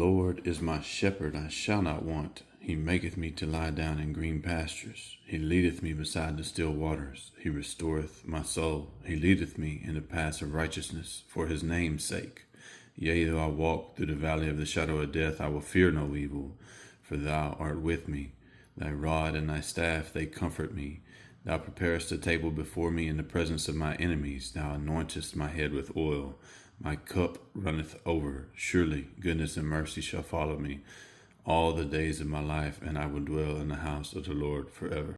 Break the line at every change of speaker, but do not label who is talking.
Lord is my shepherd, I shall not want. He maketh me to lie down in green pastures. He leadeth me beside the still waters. He restoreth my soul. He leadeth me in the paths of righteousness for his name's sake. Yea, though I walk through the valley of the shadow of death, I will fear no evil, for thou art with me. Thy rod and thy staff, they comfort me. Thou preparest a table before me in the presence of my enemies. Thou anointest my head with oil. My cup runneth over. Surely goodness and mercy shall follow me all the days of my life, and I will dwell in the house of the Lord forever.